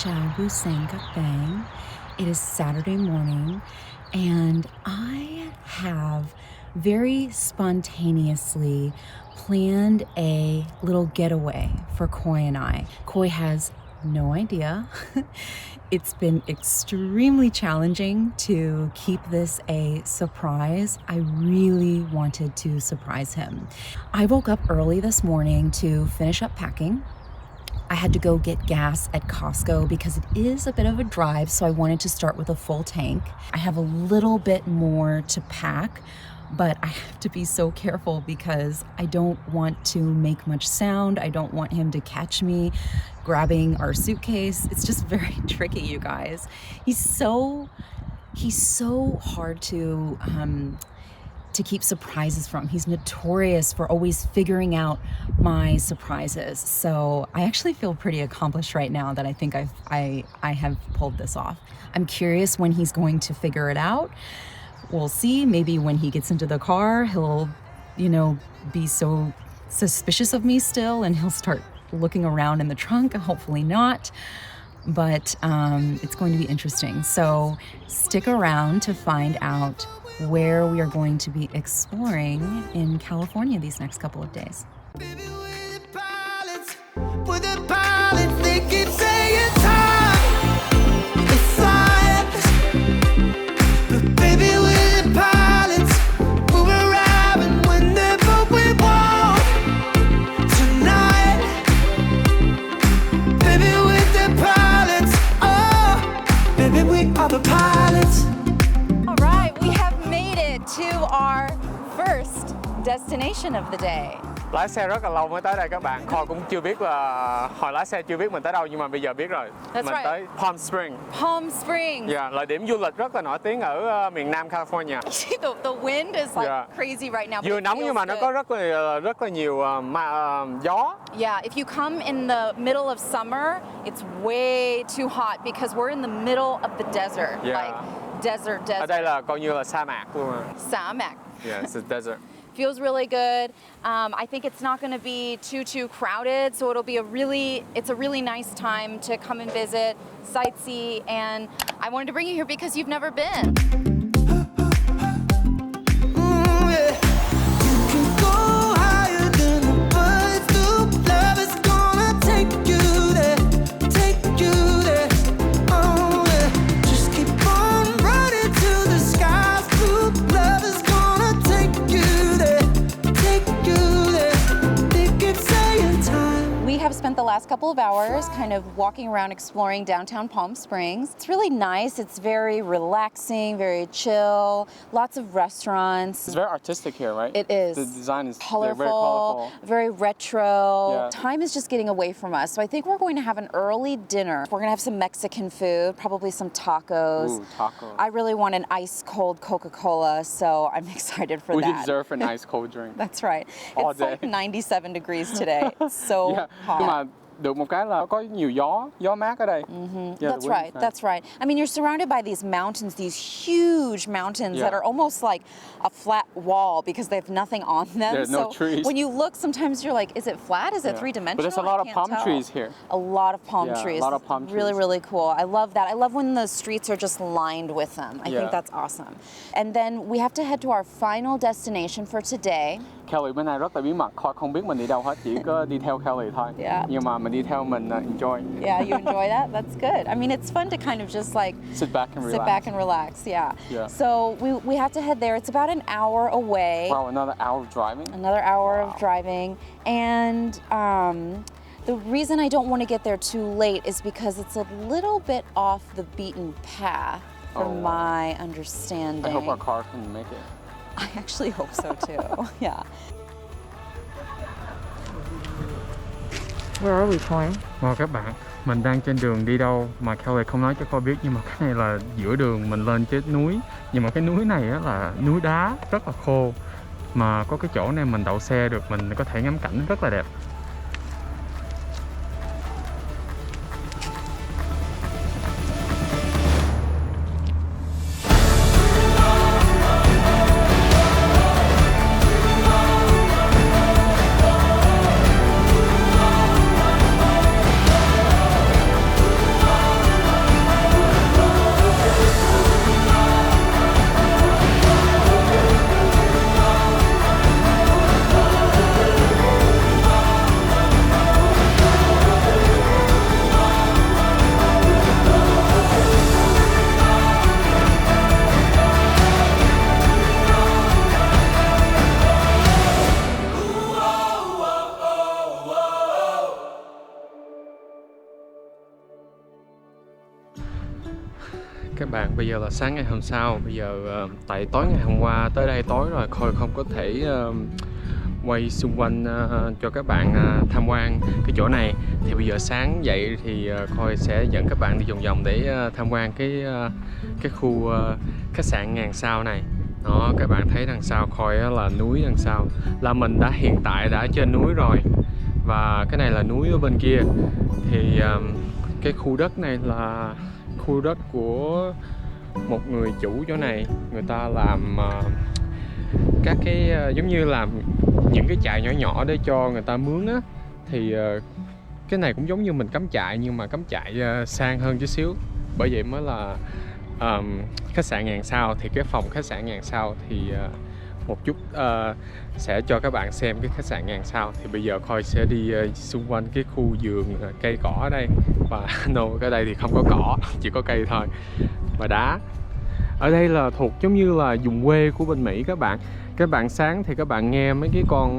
chào busan các bạn. It is Saturday morning, and I have very spontaneously planned a little getaway for Koi and I. Koi has no idea. It's been extremely challenging to keep this a surprise. I really wanted to surprise him. I woke up early this morning to finish up packing. I had to go get gas at Costco because it is a bit of a drive, so I wanted to start with a full tank. I have a little bit more to pack, but I have to be so careful because I don't want to make much sound. I don't want him to catch me grabbing our suitcase. It's just very tricky, you guys. He's so hard to keep surprises from. He's notorious for always figuring out my surprises. So I actually feel pretty accomplished right now that I think I have pulled this off. I'm curious when he's going to figure it out. We'll see. Maybe when he gets into the car, he'll, be so suspicious of me still, and he'll start looking around in the trunk. Hopefully not. But it's going to be interesting. So stick around to find out where we are going to be exploring in California these next couple of days. Our first destination of the day. Lái xe rất là lâu mới tới đây các bạn. Kho cũng chưa biết là hồi lái xe chưa biết mình tới đâu, nhưng mà bây giờ biết rồi. That's mình right. tới Palm Springs. Palm Springs. Yeah, là điểm du lịch rất là nổi tiếng ở miền Nam California. The wind is like crazy right now. Vừa nóng nhưng mà nó có rất là nhiều gió. Yeah, if you come in the middle of summer, it's way too hot because we're in the middle of the desert. Yeah. Like desert. Ở đây là coi như là sa mạc luôn. Sa mạc. Yeah, it's a desert. Feels really good. I think it's not going to be too crowded, so it's a really nice time to come and visit, sightsee, and I wanted to bring you here because you've never been. Spent the last couple of hours kind of walking around exploring downtown Palm Springs. It's really nice. It's very relaxing, very chill, lots of restaurants. It's very artistic here, right? It is. The design is colorful, very colorful, very retro. Yeah. Time is just getting away from us. So I think we're going to have an early dinner. We're going to have some Mexican food, probably some tacos. Ooh, tacos. I really want an ice cold Coca-Cola, so I'm excited for that. We deserve an ice cold drink. That's right. All it's day. like 97 degrees today. It's so hot. Nhưng mà được một cái là có nhiều gió mát ở đây. Yeah, that's right. I mean, you're surrounded by these mountains, these huge mountains that are almost like a flat wall because they have nothing on them. There's no trees. When you look, sometimes you're like, is it flat? Is it three-dimensional? But there's a lot of I palm can't tell. trees here. A lot of palm trees. A lot of palm trees. Really, really cool. I love that. I love when the streets are just lined with them. I think that's awesome. And then we have to head to our final destination for today. Kelly bên này rất là bí mật, Koi không biết mình đi đâu hết, chỉ có đi theo Kelly thôi. Yeah. Nhưng mà mình đi theo mình enjoy. Yeah, you enjoy that? That's good. I mean, it's fun to kind of just like sit back and relax. Yeah. So we have to head there. It's about an hour away. Wow, another hour of driving? Another hour of driving. And the reason I don't want to get there too late is because it's a little bit off the beaten path, from my understanding. I hope our car can make it. I actually hope so too. Yeah. Where are we, Koi? Wow các bạn, mình đang trên đường đi đâu mà Kelly không nói cho Koi biết, nhưng mà cái này là giữa đường mình lên trên núi. Nhưng mà cái núi này á là núi đá rất là khô, mà có cái chỗ này mình đậu xe được, mình có thể ngắm cảnh rất là đẹp. bạn, bây giờ là sáng ngày hôm sau. Bây giờ tại tối ngày hôm qua tới đây tối rồi, Khôi không có thể quay xung quanh cho các bạn tham quan cái chỗ này. Thì bây giờ sáng dậy thì Khôi sẽ dẫn các bạn đi vòng vòng để tham quan cái khu khách sạn Ngàn Sao này. Đó, các bạn thấy đằng sau Khôi là núi đằng sau. Là mình hiện tại đã trên núi rồi. Và cái này là núi ở bên kia. Thì cái khu đất này là khu đất của một người chủ chỗ này. Người ta làm các cái giống như làm những cái trại nhỏ nhỏ để cho người ta mướn á. Thì cái này cũng giống như mình cắm trại, nhưng mà cắm trại sang hơn chút xíu. Bởi vậy mới là khách sạn Ngàn Sao. Thì cái phòng khách sạn Ngàn Sao thì một chút sẽ cho các bạn xem cái khách sạn Ngàn Sao. Thì bây giờ Khôi sẽ đi xung quanh cái khu vườn cây cỏ ở đây. Và cái đây thì không có cỏ, chỉ có cây thôi và đá. Ở đây là thuộc giống như là vùng quê của bên Mỹ các bạn. Các bạn sáng thì các bạn nghe mấy cái con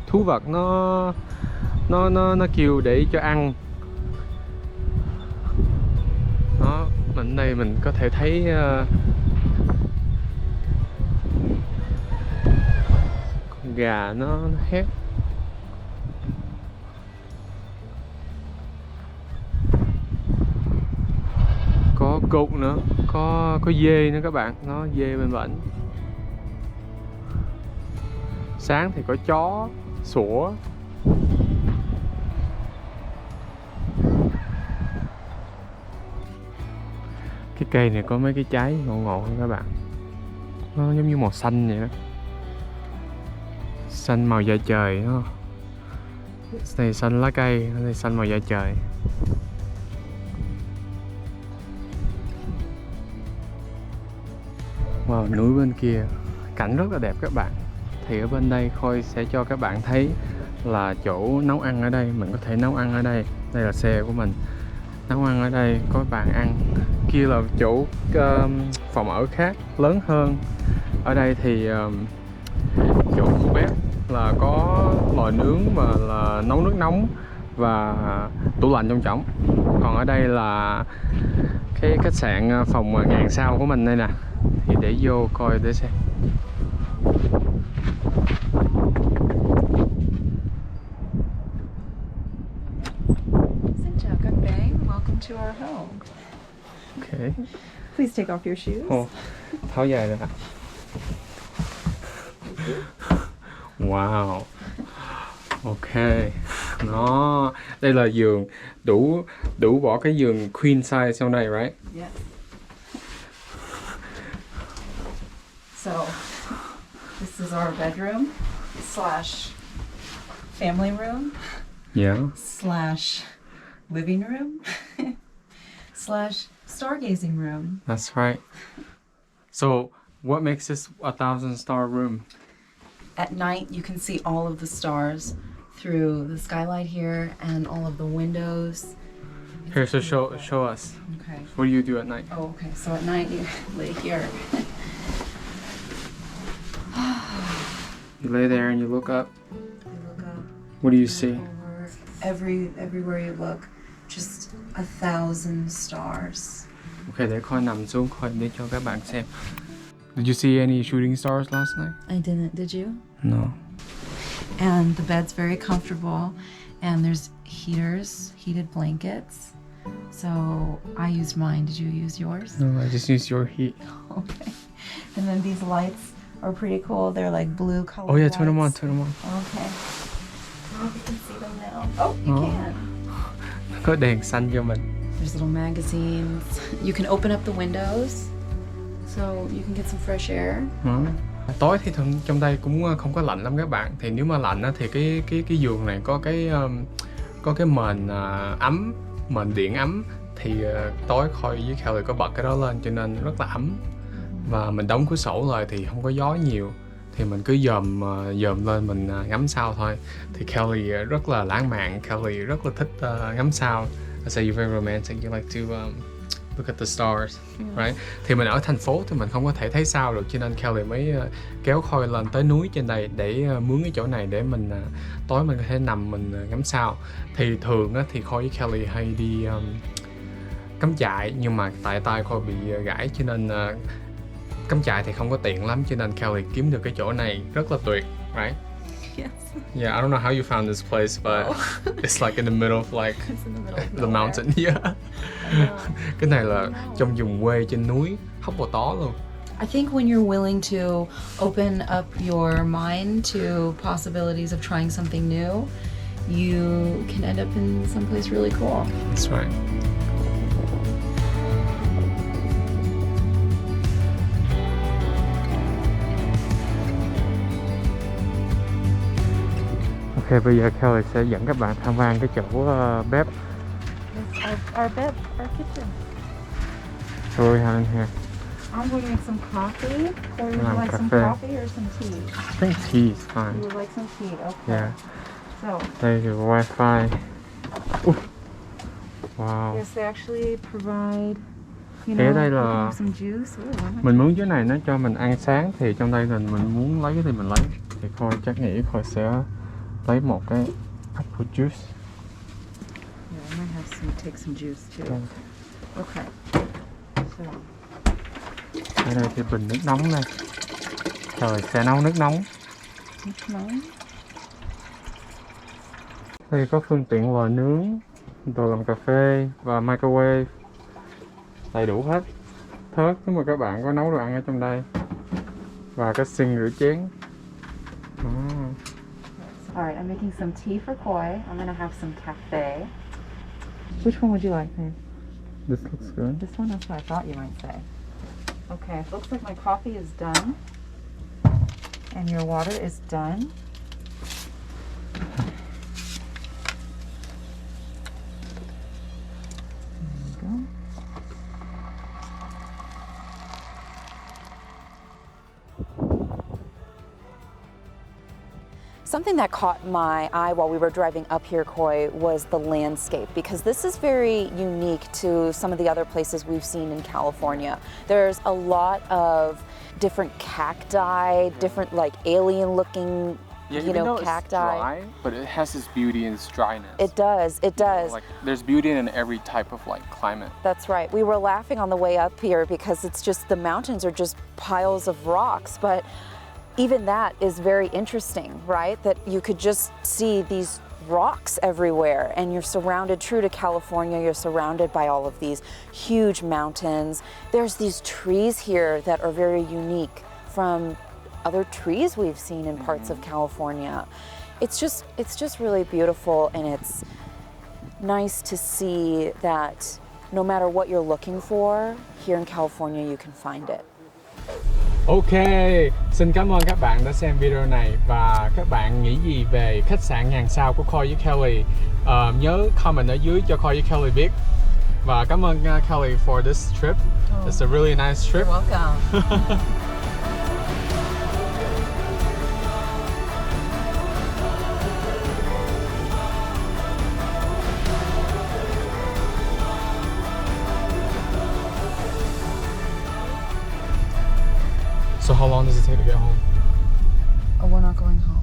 thú vật nó kêu để cho ăn. Đó, mình đây mình có thể thấy con gà nó hét. Có cột nữa, có dê nữa các bạn, nó dê bên bển. Sáng thì có chó sủa. Cái cây này có mấy cái trái ngộ ngộ các bạn. Nó giống như màu xanh vậy đó. Xanh màu da trời đó. Này xanh lá cây, này xanh màu da trời. Wow, núi bên kia cảnh rất là đẹp các bạn. Thì ở bên đây Khôi sẽ cho các bạn thấy là chỗ nấu ăn ở đây. Mình có thể nấu ăn ở đây. Đây là xe của mình. Nấu ăn ở đây, có bàn ăn. Kia là chỗ phòng ở khác lớn hơn. Ở đây thì chỗ khu bếp là có lò nướng và là nấu nước nóng và tủ lạnh trong trỏng. Còn ở đây là cái khách sạn phòng Ngàn Sao của mình đây nè. Thì để vô coi để xem. Xin chào các bạn, welcome to our home. Okay. Please take off your shoes. Tháo giày ra. Wow. Ok. Nó đây là giường đủ bỏ cái giường queen size trong đây, right? Yes. So, this is our bedroom / family room Yeah. / living room / stargazing room. That's right. So, what makes this a 1,000-star room? At night, you can see all of the stars through the skylight here and all of the windows. Here, so show us. Okay. What do you do at night? Oh, okay. So at night, you lay here. You lay there and you look up. You look up. What do you see? Over everywhere you look, just 1,000 stars. Ok, để Khôi nằm xuống Khôi để cho các bạn xem. Did you see any shooting stars last night? I didn't. Did you? No. And the bed's very comfortable, and there's heated blankets. So I used mine. Did you use yours? No, I just used your heat. Okay. And then these lights are pretty cool. They're like blue color. Oh yeah, turn them on, lights. turn them on. Okay. I hope you can see them now. Oh, you Oh. can. Có đèn xanh cho mình. There's little magazines. You can open up the windows, so you can get some fresh air. Tối thì thường trong đây cũng không có lạnh lắm các bạn. Thì nếu mà lạnh thì cái giường này có cái mền ấm, mền điện ấm. Thì tối Khôi với Kelly có bật cái đó lên cho nên rất là ấm. Và mình đóng cửa sổ lại thì không có gió nhiều. Thì mình cứ dòm lên mình ngắm sao thôi. Thì Kelly rất là lãng mạn, Kelly rất là thích ngắm sao. I say you're very romantic, you like to look at the stars, right? Thì mình ở thành phố thì mình không có thể thấy sao được, cho nên Kelly mới kéo Khôi lên tới núi trên đây để mướn cái chỗ này để mình tối mình có thể nằm mình ngắm sao. Thì thường thì Khôi với Kelly hay đi cắm trại, nhưng mà tại tay Khôi bị gãy cho nên cắm trại thì không có tiện lắm, cho nên Kelly kiếm được cái chỗ này rất là tuyệt, right? Yes. Yeah, I don't know how you found this place, but it's like in the middle of like It's in the middle of the nowhere. mountain. Yeah. Cái này là trong vùng quê trên núi, hốc bò tó luôn. I think when you're willing to open up your mind to possibilities of trying something new, you can end up in someplace really cool. That's right. Ok, bây giờ Kelly sẽ dẫn các bạn tham quan cái chỗ bếp. Our bed, our kitchen. So what we have in here? I'm going to make some coffee. Or would you Làm like cà some phê. coffee or some tea? I think tea is fine. You would like some tea, okay. Yeah. So, Đây là wifi. Wow. yes, they actually provide, you Thế know, đây you can là have some juice. Ooh, why not? mình muốn chỗ này nó cho mình ăn sáng, thì trong đây mình muốn lấy thì mình lấy. Thì Khôi chắc nghĩ Khôi sẽ lấy một cái apple juice. Yeah, I might have some, take some juice too. Vâng. Okay. So, Ở đây thì bình nước nóng này. Rồi sẽ nấu nước nóng. which one? Đây có phương tiện lò nướng, đồ làm cà phê và microwave. Đầy đủ hết. Thớt nếu mà các bạn có nấu đồ ăn ở trong đây. Và cái sink rửa chén. Alright, I'm making some tea for Koi. I'm gonna have some cafe. Which one would you like, babe? This looks good. This one? That's what I thought you might say. Okay, looks like my coffee is done. And your water is done. There you go. Something that caught my eye while we were driving up here, Koi, was the landscape, because this is very unique to some of the other places we've seen in California. There's a lot of different cacti, different like alien-looking, cacti. but it has its beauty in its dryness. It does, it does. Like there's beauty in every type of like climate. That's right. We were laughing on the way up here because it's just the mountains are just piles of rocks, but even that is very interesting, right? That you could just see these rocks everywhere, and you're surrounded, true to California, you're surrounded by all of these huge mountains. There's these trees here that are very unique from other trees we've seen in parts of California. It's just really beautiful, and it's nice to see that no matter what you're looking for, here in California you can find it. Ok, xin cảm ơn các bạn đã xem video này, và các bạn nghĩ gì về khách sạn ngàn sao của Khôi với Kelly? Nhớ comment ở dưới cho Khôi với Kelly biết. Và cảm ơn Kelly for this trip. It's a really nice trip. You're welcome. So how long does it take to get home? Oh, we're not going home.